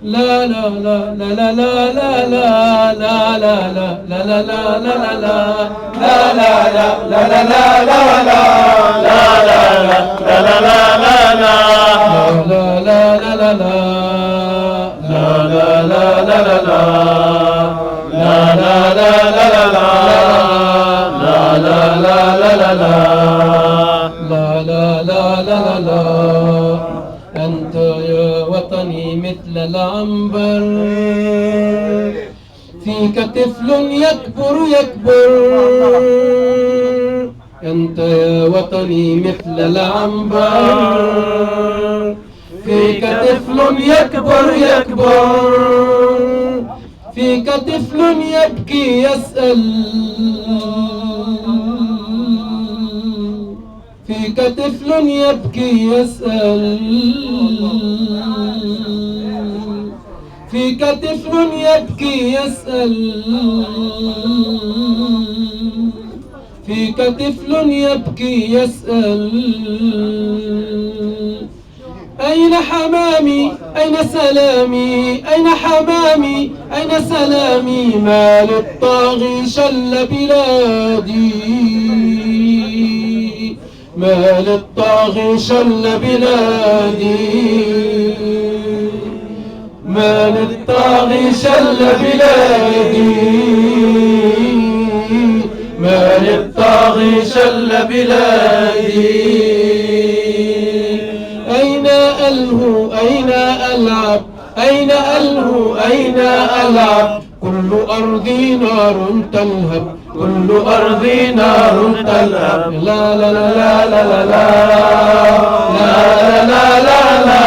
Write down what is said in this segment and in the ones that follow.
لا لا لا لا لا لا لا لا لا لا لا لا لا لا لا لا. أنت يا وطني مثل العنبر، فيك طفل يكبر يكبر. أنت يا وطني مثل العنبر، فيك طفل يكبر يكبر. فيك طفل يبكي يسأل، فيك طفل يبكي يسأل. فيك طفل يبكي يسأل. فيك طفل يبكي يسأل. أين حمامي أين سلامي أين حمامي أين سلامي؟ ما للطاغي شل بلادي، ما للطاغي شل بلادي. ما للطاغي شل بلادي، ما للطاغي شل بلادي. أين ألهو أين ألعب أين ألهو أين ألعب؟ كل أرضي نار تلهب، كل أرضي نار تلهب. لا لا لا لا لا لا لا لا لا لا.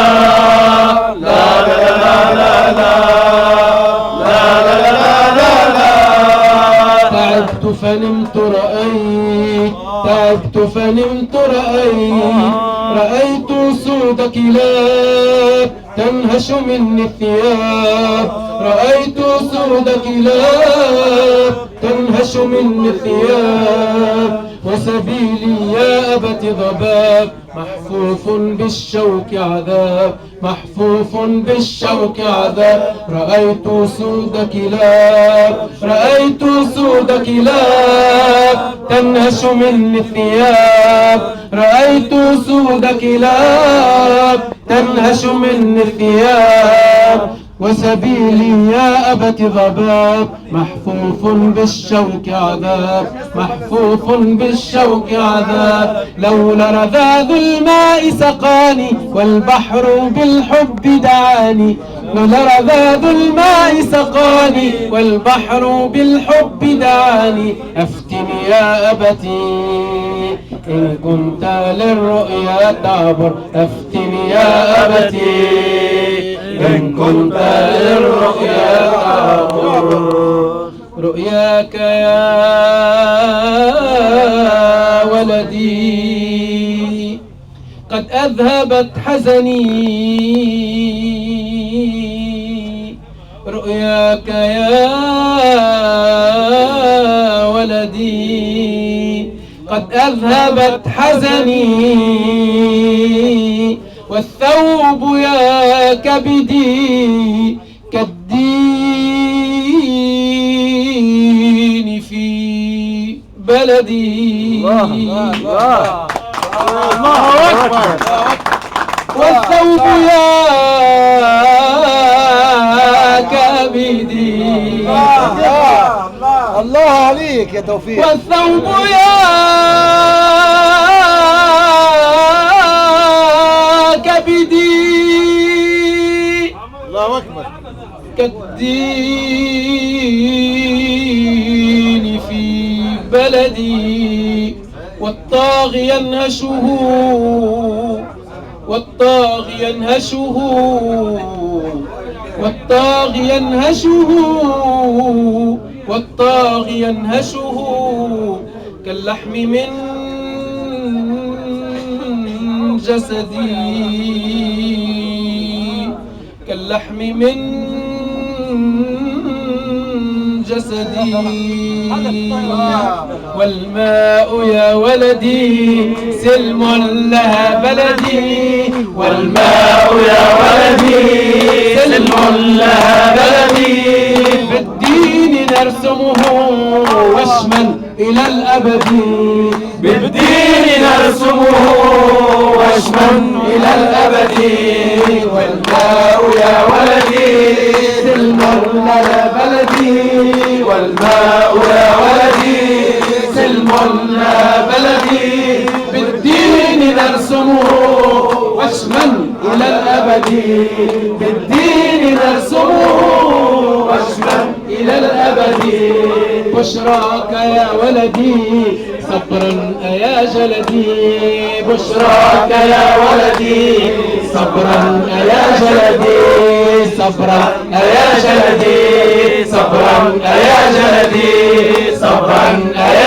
تعبت فنمت رأيت، تعبت فنمت رأيت. رأيت سود كلاب تنهش مني الثياب. رأيت سود كلاب تنهش مني الثياب. وسبيلي يا أبت ضباب، محفوف بالشوك عذاب، محفوف بالشوك عذاب. رأيت سود كلاب، رأيت سود كلاب تنهش مني الثياب. رأيت سود كلاب تنهش مني الثياب. وسبيلي يا أبت ضباب، محفوف بالشوك عذاب، محفوف بالشوك عذاب. لولا رذاذ الماء سقاني والبحر بالحب دعاني. لولا رذاذ الماء سقاني والبحر بالحب دعاني. أفتني يا أبتي إن كنت للرؤيا تعبر. أفتني يا أبتي إن كنت للرؤيا تعبر. رؤياك يا ولدي قد أذهبت حزني. رؤياك يا ولدي قد أذهبت حزني. والثوب يا كبدي كالدين في بلدي. الله أكبر. والثوب يا كبدي. الله عليك يا توفيق. والثوب يا كبدي. الله أكبر. كالدين في بلدي. والطاغي ينهشه، والطاغي ينهشه، والطاغي ينهشه، والطاغي ينهشه. كاللحم من جسدي، كاللحم من جسدي. والماء يا ولدي سلم لها بلدي. والماء يا ولدي سلم لها بلدي بالدين نرسمه وشما إلى الأبد بالدين نرسمه وشما إلى الأبد والماء يا ولدي سلم لها بلدي والماء يا ولدي سلم لها بلدي بالدين نرسمه وشما إلى الأبد بالدين نرسمه وشما إلى الأبد بشراك يا ولدي صبرا يا جلدي بشراك يا ولدي صبرا يا جلدي صبرا يا جلدي صبرا يا جلدي صبرا يا